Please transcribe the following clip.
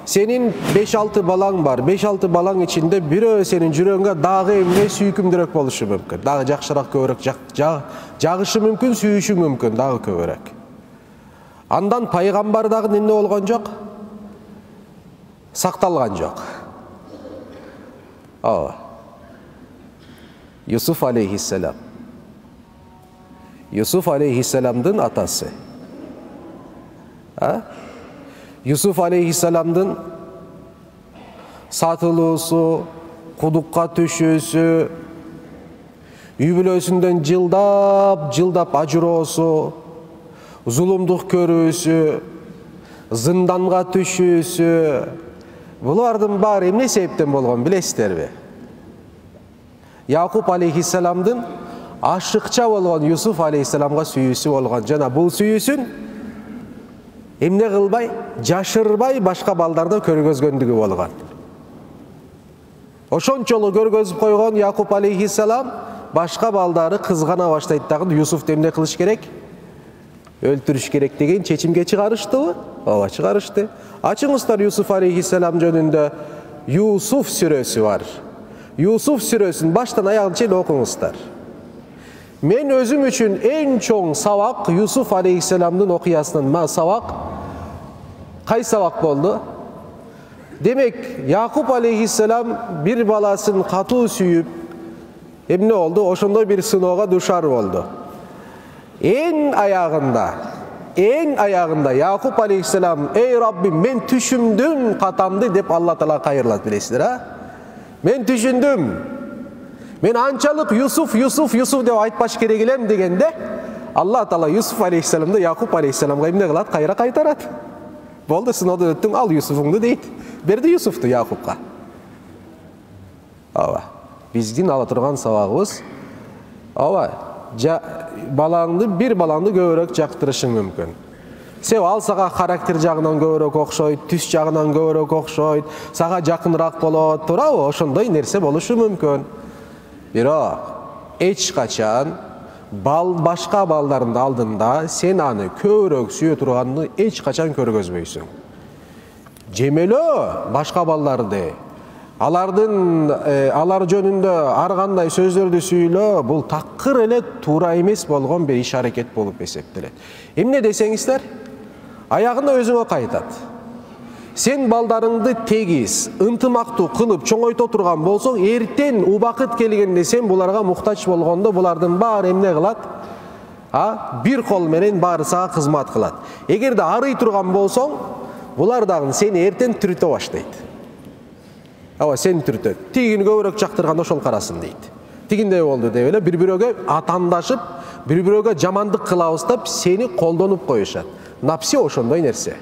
Senin 5-6 balang var. 5-6 balang içinde biri senin жүрөгүңө дагы эмне сүйкүмдүүрөөк болушу мүмкүн. Дагы жакшыраак көбүрөөк жагышы мүмкүн, сүйүшү мүмкүн, дагы көбүрөөк. Андан пайгамбар дагы эмне болгон жок? Сакталган жок. Юсуф алейхиссалам. Юсуф алейхиссаламдын атасы. Юсуф алейхиссаламдын сатылуусу, кудукка түшүүсү, үй бүлөсүндөн жылдап ажыроосу, зулумдук көрүүсү, зынданга түшүүсү, булардын баары эмне себептен болгон билесиздерби? Якуб алейхиссаламдын ашыкча болгон Юсуф алейхиссаламга сүйүүсү болгон. Жана бул сүйүүсүн эмне кылбай, жашырбай башка балдарда көргөзгөндүгү болгон. Ошончолу көргөзүп койгон Якуб алейхиссалам башка балдары кызгана баштайт дагы Юсуфту эмне кылыш керек? Өлтүрүш керек деген чечимге чыгарыштыбы? Ооба, чыгарышты. Ачыңыздар Юсуф алейхиссалам жөнүндө Юсуф сүрөсү бар. Юсуф сүрөсүн баштан аягына чейин окуңуздар. Мен өзüm үчүн эң чоң сабак Юсуф алейхиссаламдын окуясынан сабак кай сабак болду? Демек, Якуб алейхиссалам бир баласын катуу сүйүп, эмне болду? Ошондой бир сыноого душар болду. Эң аягында Якуб алейхиссалам, эй Раббим, мен түшүмдүм катамды деп Алла Таала кайрылат, билесиздер, Мен түшүндүм. Мен анчалык Юсуф деп айтпаш керек элем дегенде, Алла Таала Юсуф алейхиссаламды Якуб алейхиссаламга эмне кылат? Кайра кайтарат. Болду, сыноодон өттүң, ал Юсуфуңду дейт. Берди Юсуфту Якубка. Биздин ала турган сабагыбыз, бир балаңды көбүрөөк жактырышың мүмкүн. Себеби ал сага характер жагынан көбүрөөк окшойт, түс жагынан көбүрөөк окшойт, сага жакыныраак болот, туурабы? Ошондой нерсе болушу мүмкүн. Бирок эч качан башка балдардын алдында сен аны көбүрөөк сүйө турганды эч качан көргөзбөйсүң. Жемелөө башка балдарды, алар жөнүндө ар кандай сөздөрдү сүйлөө, бул такыр эле туура эмес болгон бир иш аракет болуп эсептелет. Эмне десеңиздер, аягында өзүңө кайтат. Сен балдарыңды тегиз, ынтымактуу кылып чоңойто турган болсоң, эртен убакыт келгенде сен буларга муктаж болгондо булардын баары эмне кылат? Бир кол менен баары сага кызмат кылат. Эгерде арый турган болсоң, булар дагы сени эртен түртө баштайт. Сен түртөт. Тигини көбүрөөк жактырган ошол карасын дейт. Тигиндей болду деп эле бири-бирөөгө атандашып, бири-бирөөгө жамандык кылабыз деп сени колдонуп коюшат. Напси ошондой нерсе.